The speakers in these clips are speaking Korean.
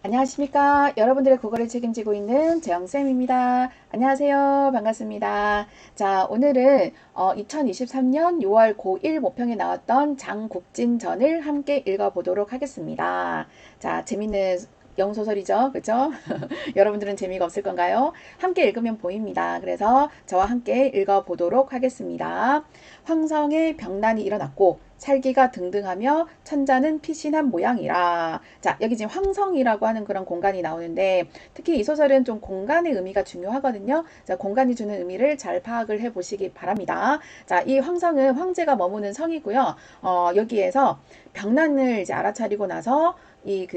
안녕하십니까. 여러분들의 국어를 책임지고 있는 재영쌤입니다. 안녕하세요. 반갑습니다. 자, 오늘은 2023년 6월 고1 모평에 나왔던 장국진전을 함께 읽어보도록 하겠습니다. 자, 재밌는 영소설이죠. 그죠? 여러분들은 재미가 없을 건가요? 함께 읽으면 보입니다. 그래서 저와 함께 읽어보도록 하겠습니다. 황성에 병난이 일어났고 살기가 등등하며 천자는 피신한 모양이라. 자, 여기 지금 황성이라고 하는 그런 공간이 나오는데 특히 이 소설은 좀 공간의 의미가 중요하거든요. 자, 공간이 주는 의미를 잘 파악을 해 보시기 바랍니다. 자, 이 황성은 황제가 머무는 성이고요. 여기에서 병난을 이제 알아차리고 나서 이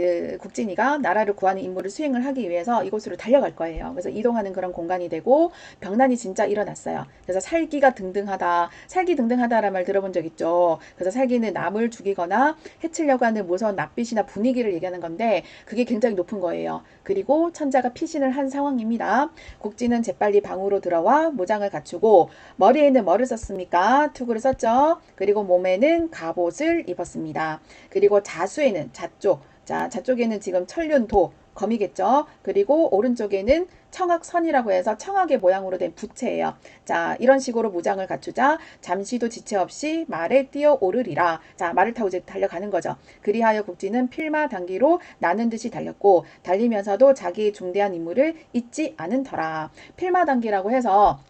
국진이가 나라를 구하는 임무를 수행을 하기 위해서 이곳으로 달려갈 거예요. 그래서 이동하는 그런 공간이 되고 병난이 진짜 일어났어요. 그래서 살기가 등등하다. 살기 등등하다라는 말 들어본 적 있죠. 그래서 살기는 남을 죽이거나 해치려고 하는 무서운 낯빛이나 분위기를 얘기하는 건데 그게 굉장히 높은 거예요. 그리고 천자가 피신을 한 상황입니다. 국진은 재빨리 방으로 들어와 무장을 갖추고 머리에는 뭐를 썼습니까? 투구를 썼죠. 그리고 몸에는 갑옷을 입었습니다. 그리고 자수에는 자쪽, 자, 좌쪽에는 지금 천륜도, 검이겠죠. 그리고 오른쪽에는 청학선이라고 해서 청학의 모양으로 된 부채예요. 자, 이런 식으로 무장을 갖추자 잠시도 지체 없이 말에 뛰어오르리라. 자, 말을 타고 이제 달려가는 거죠. 그리하여 국진은 필마 단기로 나는 듯이 달렸고 달리면서도 자기의 중대한 임무를 잊지 않은더라. 필마 단기라고 해서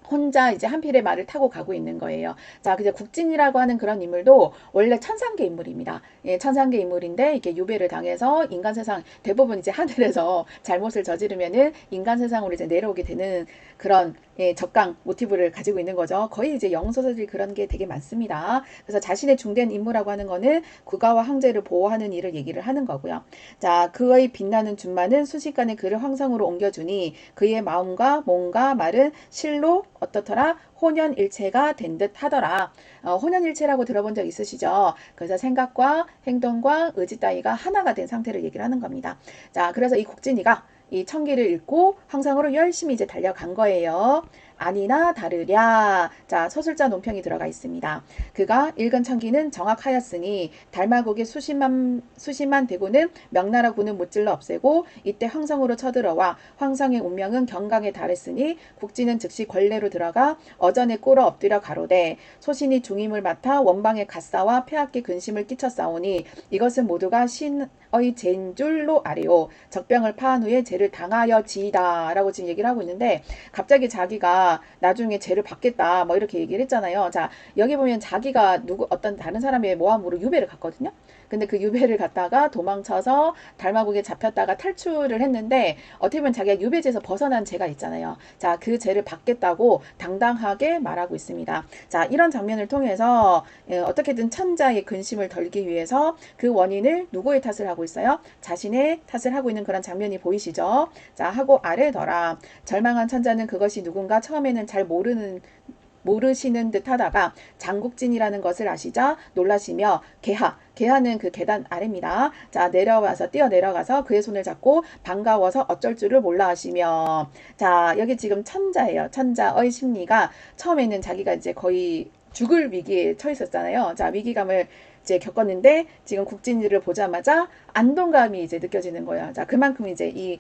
혼자 이제 한 필의 말을 타고 가고 있는 거예요. 자, 그제 국진이라고 하는 그런 인물도 원래 천상계 인물입니다. 예, 천상계 인물인데 이게 유배를 당해서 인간 세상 대부분 이제 하늘에서 잘못을 저지르면은 인간 세상으로 이제 내려오게 되는 그런 적강 모티브를 가지고 있는 거죠. 거의 이제 영소설이 그런 게 되게 많습니다. 그래서 자신의 중된 임무라고 하는 거는 국가와 황제를 보호하는 일을 얘기를 하는 거고요. 자, 그의 빛나는 준마는 순식간에 그를 황성으로 옮겨주니 그의 마음과 몸과 말은 실로 어떻더라? 혼연일체가 된 듯 하더라. 혼연일체라고 들어본 적 있으시죠? 그래서 생각과 행동과 의지 따위가 하나가 된 상태를 얘기를 하는 겁니다. 자, 그래서 이 국진이가 이 청기를 읽고 황상으로 열심히 이제 달려간 거예요. 아니나 다르랴. 자, 서술자 논평이 들어가 있습니다. 그가 읽은 청기는 정확하였으니 달마국의 수십만 대군은 명나라 군은 무찔러 없애고 이때 황성으로 쳐들어와 황성의 운명은 경강에 달했으니 국진은 즉시 권례로 들어가 어전에 꿇어 엎드려 가로되 소신이 중임을 맡아 원방의 갓사와 폐하께 근심을 끼쳤사오니 이것은 모두가 신의 죄인 줄로 아래요. 적병을 파한 후에 죄를 당하여지이다 라고 지금 얘기를 하고 있는데 갑자기 자기가 나중에 죄를 받겠다 뭐 이렇게 얘기를 했잖아요. 자, 여기 보면 자기가 어떤 다른 사람의 모함으로 유배를 갔거든요. 근데 그 유배를 갔다가 도망쳐서 달마국에 잡혔다가 탈출을 했는데 어떻게 보면 자기가 유배지에서 벗어난 죄가 있잖아요. 자, 그 죄를 받겠다고 당당하게 말하고 있습니다. 자, 이런 장면을 통해서 어떻게든 천자의 근심을 덜기 위해서 그 원인을 누구의 탓을 하고 있어요? 자신의 탓을 하고 있는 그런 장면이 보이시죠? 자, 하고 아래더라. 절망한 천자는 그것이 누군가 처음에는 잘 모르시는 듯 하다가 장국진이라는 것을 아시자 놀라시며 개하는 그 계단 아래입니다. 자, 뛰어 내려가서 그의 손을 잡고 반가워서 어쩔 줄을 몰라 하시며 자, 여기 지금 천자예요. 천자의 심리가 처음에는 자기가 이제 거의 죽을 위기에 처했었잖아요. 자, 위기감을 이제 겪었는데 지금 국진이를 보자마자 안동감이 이제 느껴지는 거예요. 자, 그만큼 이제 이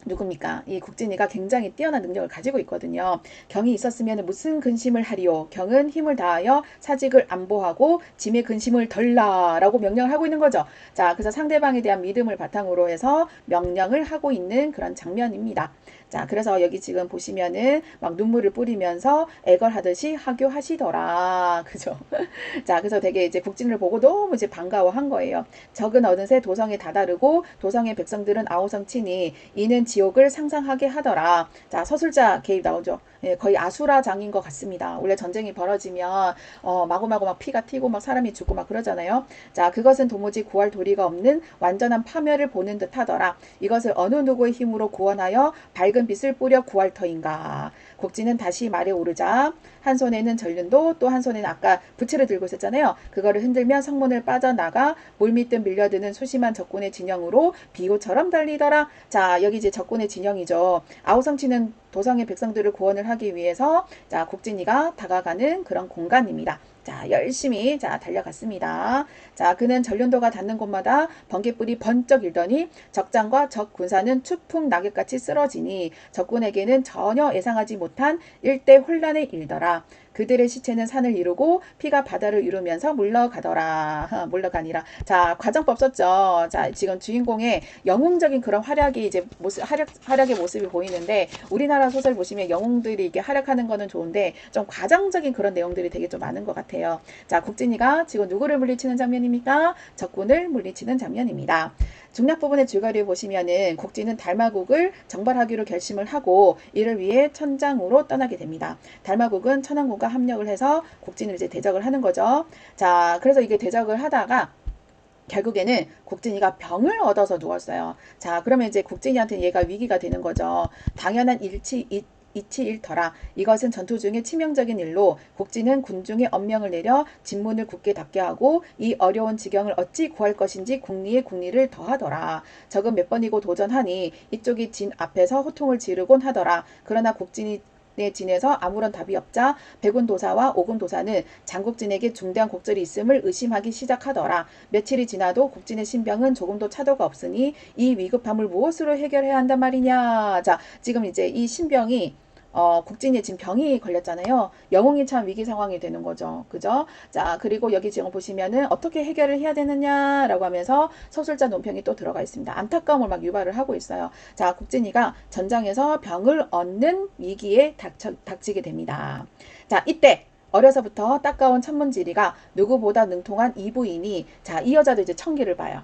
누굽니까? 이 국진이가 굉장히 뛰어난 능력을 가지고 있거든요. 경이 있었으면 무슨 근심을 하리요. 경은 힘을 다하여 사직을 안보하고 짐의 근심을 덜라라고 명령을 하고 있는 거죠. 자, 그래서 상대방에 대한 믿음을 바탕으로 해서 명령을 하고 있는 그런 장면입니다. 자, 그래서 여기 지금 보시면은 막 눈물을 뿌리면서 애걸하듯이 하교하시더라. 그죠? 자, 그래서 되게 이제 국진을 보고 너무 이제 반가워한 거예요. 적은 어느새 도성에 다다르고 도성의 백성들은 아우성치니 이는 지옥을 상상하게 하더라. 자, 서술자 개입 나오죠. 예, 거의 아수라장인 것 같습니다. 원래 전쟁이 벌어지면 마구마구 막 피가 튀고 막 사람이 죽고 막 그러잖아요. 자, 그것은 도무지 구할 도리가 없는 완전한 파멸을 보는 듯 하더라. 이것을 어느 누구의 힘으로 구원하여 밝은 빛을 뿌려 구할 터인가. 국진은 다시 말에 오르자 한 손에는 전륜도 또 한 손에는 아까 부채를 들고 있었잖아요. 그거를 흔들면 성문을 빠져나가 물밑듯 밀려드는 소심한 적군의 진영으로 비호처럼 달리더라. 자, 여기 이제 적군의 진영이죠. 아우성치는 도성의 백성들을 구원을 하기 위해서 자, 국진이가 다가가는 그런 공간입니다. 자, 열심히 자, 달려갔습니다. 자, 그는 전륜도가 닿는 곳마다 번개불이 번쩍 일더니 적장과 적 군사는 추풍 낙엽같이 쓰러지니 적군에게는 전혀 예상하지 못한 일대 혼란에 일더라. 그들의 시체는 산을 이루고 피가 바다를 이루면서 물러가니라. 자, 과정법 썼죠. 자, 지금 주인공의 영웅적인 그런 활약이 이제 활약의 모습이 보이는데 우리나라 소설 보시면 영웅들이 이렇게 활약하는 거는 좋은데 좀 과장적인 그런 내용들이 되게 좀 많은 것 같아요. 자, 국진이가 지금 누구를 물리치는 장면입니까? 적군을 물리치는 장면입니다. 중략 부분의 줄거리를 보시면은 국진은 달마국을 정벌하기로 결심을 하고 이를 위해 천장으로 떠나게 됩니다. 달마국은 천왕국과 합력을 해서 국진을 이제 대적을 하는 거죠. 자, 그래서 이게 대적을 하다가 결국에는 국진이가 병을 얻어서 누웠어요. 자, 그러면 이제 국진이한테 얘가 위기가 되는 거죠. 당연한 이치일터라. 이것은 전투 중에 치명적인 일로 국진은 군중에 엄명을 내려 진문을 굳게 닫게 하고 이 어려운 지경을 어찌 구할 것인지 국리를 더하더라. 적은 몇 번이고 도전하니 이쪽이 진 앞에서 호통을 지르곤 하더라. 그러나 국진이 진에서 아무런 답이 없자 백운도사와 오군도사는 장국진에게 중대한 곡절이 있음을 의심하기 시작하더라. 며칠이 지나도 국진의 신병은 조금도 차도가 없으니 이 위급함을 무엇으로 해결해야 한단 말이냐. 자, 지금 이제 이 신병이 국진이 지금 병이 걸렸잖아요. 영웅이 참 위기 상황이 되는 거죠. 그죠? 자, 그리고 여기 지금 보시면은 어떻게 해결을 해야 되느냐라고 하면서 서술자 논평이 또 들어가 있습니다. 안타까움을 막 유발을 하고 있어요. 자, 국진이가 전장에서 병을 얻는 위기에 닥치게 됩니다. 자, 이때 어려서부터 닦아온 천문지리가 누구보다 능통한 이 부인이 자, 이 여자도 이제 천기를 봐요.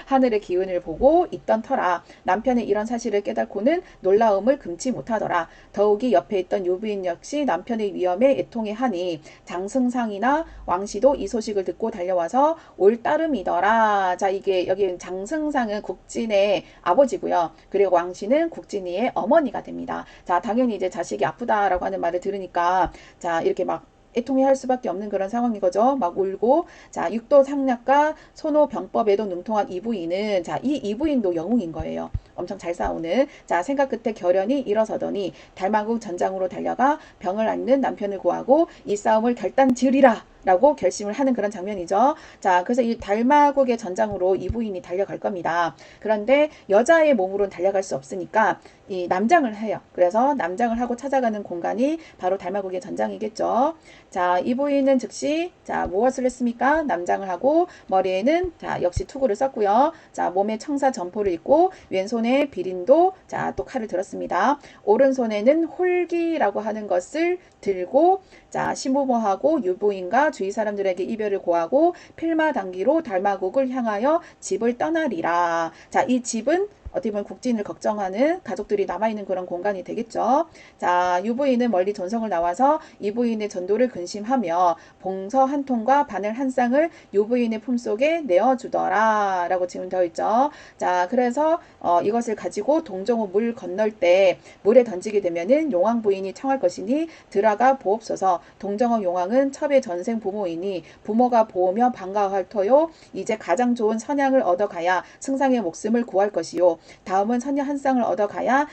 하늘의 기운을 보고 있던 터라 남편의 이런 사실을 깨닫고는 놀라움을 금치 못하더라. 더욱이 옆에 있던 유부인 역시 남편의 위험에 애통해 하니 장승상이나 왕씨도 이 소식을 듣고 달려와서 올 따름이더라. 자, 이게 여기 장승상은 국진의 아버지고요. 그리고 왕씨는 국진이의 어머니가 됩니다. 자, 당연히 이제 자식이 아프다라고 하는 말을 들으니까 자, 이렇게 막 애통해 할 수밖에 없는 그런 상황인 거죠. 막 울고. 자, 육도 상략과 소노병법에도 능통한 이부인은 자, 이 이부인도 영웅인 거예요. 엄청 잘 싸우는. 자, 생각 끝에 결연히 일어서더니 달마국 전장으로 달려가 병을 앓는 남편을 구하고 이 싸움을 결단 지으리라 라고 결심을 하는 그런 장면이죠. 자, 그래서 이 달마국의 전장으로 이부인이 달려갈 겁니다. 그런데 여자의 몸으로는 달려갈 수 없으니까 이 남장을 해요. 그래서 남장을 하고 찾아가는 공간이 바로 달마국의 전장이겠죠. 자, 이부인은 즉시 자, 무엇을 했습니까? 남장을 하고 머리에는 자, 역시 투구를 썼고요. 자, 몸에 청사 점포를 입고 왼손에 비린도 자, 또 칼을 들었습니다. 오른손에는 홀기라고 하는 것을 들고 자, 시무모하고 유부인과 주위 사람들에게 이별을 고하고 필마당기로 달마국을 향하여 집을 떠나리라. 자, 이 집은 어떻게 보면 국진을 걱정하는 가족들이 남아있는 그런 공간이 되겠죠. 자, 유부인은 멀리 전성을 나와서 이부인의 전도를 근심하며 봉서 한 통과 바늘 한 쌍을 유부인의 품속에 내어주더라 라고 지금 되어 있죠. 자, 그래서 이것을 가지고 동정호 물 건널 때 물에 던지게 되면은 용왕 부인이 청할 것이니 들어가 보옵소서. 동정호 용왕은 첩의 전생 부모이니 부모가 보오며 반가워할 터요. 이제 가장 좋은 선양을 얻어가야 승상의 목숨을 구할 것이요. 다음은 선녀 한 쌍을 얻어가야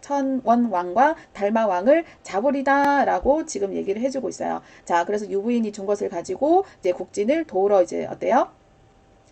천원왕과 달마왕을 잡으리다 라고 지금 얘기를 해주고 있어요. 자, 그래서 유부인이 준 것을 가지고 이제 국진을 도우러 이제 어때요?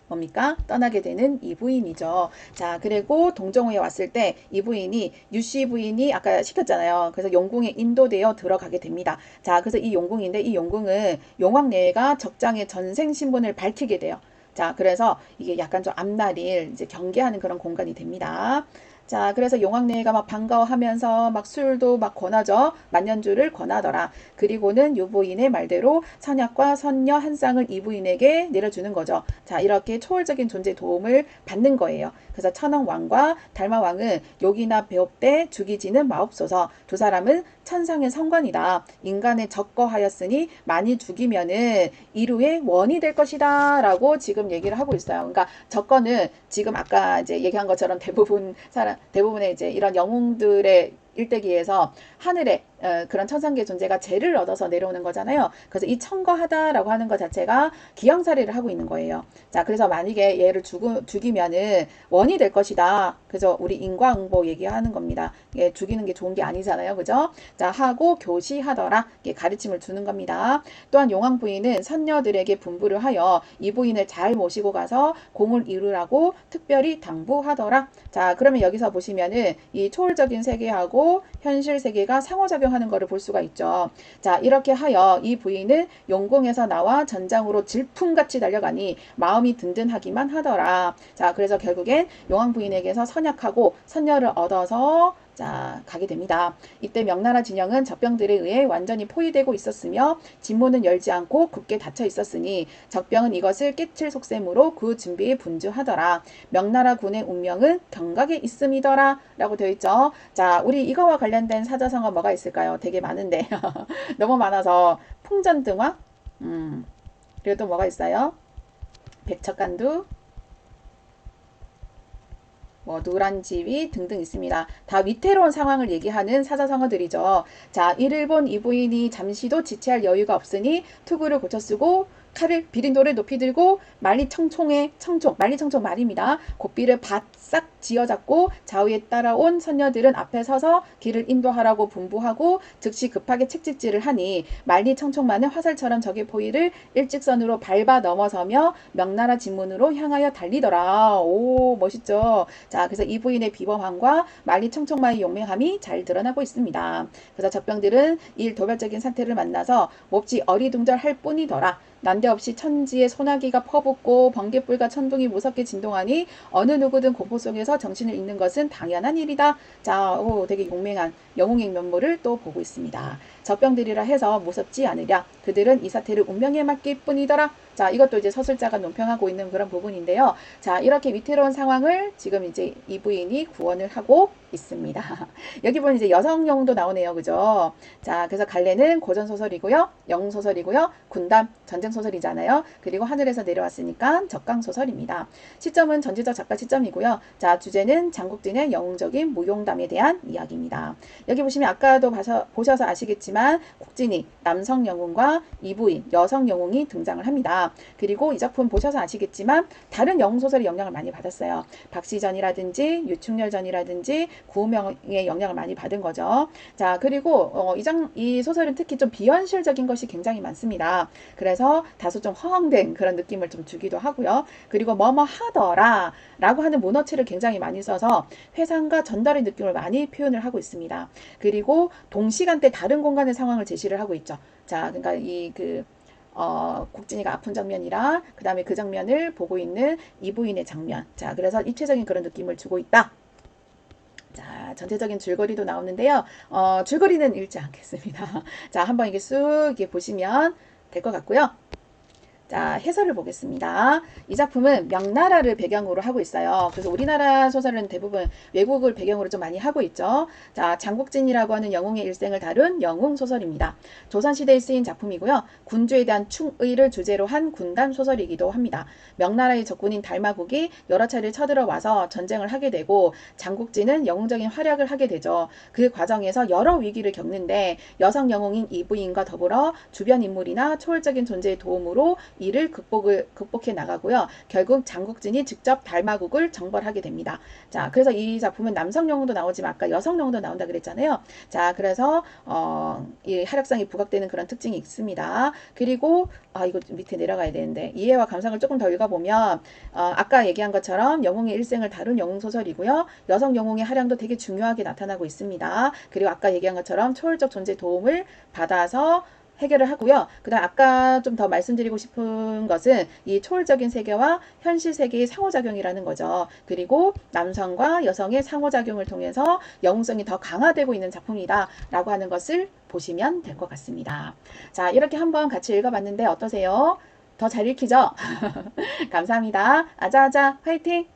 뭡니까? 떠나게 되는 이 부인이죠. 자, 그리고 동정호에 왔을 때 이 부인이 유씨 부인이 아까 시켰잖아요. 그래서 용궁에 인도되어 들어가게 됩니다. 자, 그래서 이 용궁인데 이 용궁은 용왕내가 적장의 전생 신분을 밝히게 돼요. 자, 그래서 이게 약간 좀 앞날을 이제 경계하는 그런 공간이 됩니다. 자, 그래서 용왕내가 막 반가워하면서 막 술도 막 권하죠. 만년주를 권하더라. 그리고는 유부인의 말대로 선약과 선녀 한 쌍을 이 부인에게 내려주는 거죠. 자, 이렇게 초월적인 존재 도움을 받는 거예요. 그래서 천왕왕과 달마왕은 욕이나 배웁되 죽이지는 마옵소서. 두 사람은 천상의 성관이다. 인간의 적거하였으니 많이 죽이면은 이루의 원이 될 것이다. 라고 지금 얘기를 하고 있어요. 그러니까 적거는 지금 아까 이제 얘기한 것처럼 대부분의 이제 이런 영웅들의 일대기에서 하늘에 그런 천상계 존재가 죄를 얻어서 내려오는 거잖아요. 그래서 이 천거하다라고 하는 것 자체가 기형살이를 하고 있는 거예요. 자, 그래서 만약에 얘를 죽이면은 원이 될 것이다. 그래서 우리 인과응보 얘기하는 겁니다. 예, 죽이는 게 좋은 게 아니잖아요. 그죠? 자, 하고 교시하더라. 가르침을 주는 겁니다. 또한 용왕 부인은 선녀들에게 분부를 하여 이 부인을 잘 모시고 가서 공을 이루라고 특별히 당부하더라. 자, 그러면 여기서 보시면은 이 초월적인 세계하고 현실 세계가 상호작용하는 것을 볼 수가 있죠. 자, 이렇게 하여 이 부인은 용궁에서 나와 전장으로 질풍같이 달려가니 마음이 든든하기만 하더라. 자, 그래서 결국엔 용왕 부인에게서 선약하고 선녀를 얻어서 자, 가게 됩니다. 이때 명나라 진영은 적병들에 의해 완전히 포위되고 있었으며 진문은 열지 않고 굳게 닫혀 있었으니 적병은 이것을 깨칠 속셈으로 그 준비에 분주하더라. 명나라 군의 운명은 경각에 있음이더라 라고 되어 있죠. 자, 우리 이거와 관련된 사자성어 뭐가 있을까요? 되게 많은데 너무 많아서 풍전등화, 그리고 또 뭐가 있어요? 백척간두, 노란지위 등등 있습니다. 다 위태로운 상황을 얘기하는 사자성어들이죠. 자, 이를 본 이 부인이 잠시도 지체할 여유가 없으니 투구를 고쳐 쓰고 칼을 비린도를 높이 들고 만리청총의 청총, 만리청총 말입니다. 고삐를 바싹 쥐어잡고 좌우에 따라온 선녀들은 앞에 서서 길을 인도하라고 분부하고 즉시 급하게 책찍질을 하니 만리청총만은 화살처럼 적의 포위를 일직선으로 밟아 넘어서며 명나라 진문으로 향하여 달리더라. 오, 멋있죠. 자, 그래서 이 부인의 비범함과 만리청총만의 용맹함이 잘 드러나고 있습니다. 그래서 적병들은 이 도발적인 상태를 만나서 몹시 어리둥절할 뿐이더라. 난데없이 천지에 소나기가 퍼붓고 번개불과 천둥이 무섭게 진동하니 어느 누구든 공포 속에서 정신을 잃는 것은 당연한 일이다. 자, 되게 용맹한 영웅의 면모를 또 보고 있습니다. 적병들이라 해서 무섭지 않으랴. 그들은 이 사태를 운명에 맡길 뿐이더라. 자, 이것도 이제 서술자가 논평하고 있는 그런 부분인데요. 자, 이렇게 위태로운 상황을 지금 이제 이 부인이 구원을 하고 있습니다. 여기 보면 이제 여성 영웅도 나오네요. 그죠? 자, 그래서 갈래는 고전 소설이고요. 영웅 소설이고요. 군담 전쟁 소설이잖아요. 그리고 하늘에서 내려왔으니까 적강 소설입니다. 시점은 전지적 작가 시점이고요. 자, 주제는 장국진의 영웅적인 무용담에 대한 이야기입니다. 여기 보시면 아까도 보셔서 아시겠지만 국진이 남성 영웅과 이부인 여성 영웅이 등장을 합니다. 그리고 이 작품 보셔서 아시겠지만 다른 영웅 소설이 영향을 많이 받았어요. 박시전이라든지 유충렬전이라든지 구우명의 영향을 많이 받은 거죠. 자, 그리고 이 소설은 특히 좀 비현실적인 것이 굉장히 많습니다. 그래서 다소 좀 허황된 그런 느낌을 좀 주기도 하고요. 그리고 뭐뭐 하더라 라고 하는 문어체를 굉장히 많이 써서 회상과 전달의 느낌을 많이 표현을 하고 있습니다. 그리고 동시간대 다른 공간의 상황을 제시를 하고 있죠. 자, 그러니까 국진이가 아픈 장면이라 그 다음에 그 장면을 보고 있는 이부인의 장면. 자, 그래서 입체적인 그런 느낌을 주고 있다. 자, 전체적인 줄거리도 나오는데요. 줄거리는 읽지 않겠습니다. 자, 한번 이게 쑥 이렇게 보시면 될 것 같고요. 자, 해설을 보겠습니다. 이 작품은 명나라를 배경으로 하고 있어요. 그래서 우리나라 소설은 대부분 외국을 배경으로 좀 많이 하고 있죠. 자, 장국진이라고 하는 영웅의 일생을 다룬 영웅 소설입니다. 조선시대에 쓰인 작품이고요. 군주에 대한 충의를 주제로 한 군단 소설이기도 합니다. 명나라의 적군인 달마국이 여러 차례 쳐들어와서 전쟁을 하게 되고 장국진은 영웅적인 활약을 하게 되죠. 그 과정에서 여러 위기를 겪는데 여성 영웅인 이부인과 더불어 주변 인물이나 초월적인 존재의 도움으로 이를 극복해 나가고요. 결국 장국진이 직접 달마국을 정벌하게 됩니다. 자, 그래서 이 작품은 남성 영웅도 나오지만 아까 여성 영웅도 나온다 그랬잖아요. 자, 그래서 이 활약상이 부각되는 그런 특징이 있습니다. 그리고 이거 밑에 내려가야 되는데 이해와 감상을 조금 더 읽어보면 아까 얘기한 것처럼 영웅의 일생을 다룬 영웅 소설이고요. 여성 영웅의 활약도 되게 중요하게 나타나고 있습니다. 그리고 아까 얘기한 것처럼 초월적 존재 도움을 받아서 해결을 하고요. 그 다음 아까 좀 더 말씀드리고 싶은 것은 이 초월적인 세계와 현실 세계의 상호작용이라는 거죠. 그리고 남성과 여성의 상호작용을 통해서 영웅성이 더 강화되고 있는 작품이다 라고 하는 것을 보시면 될 것 같습니다. 자, 이렇게 한번 같이 읽어봤는데 어떠세요? 더 잘 읽히죠? 감사합니다. 아자아자 화이팅!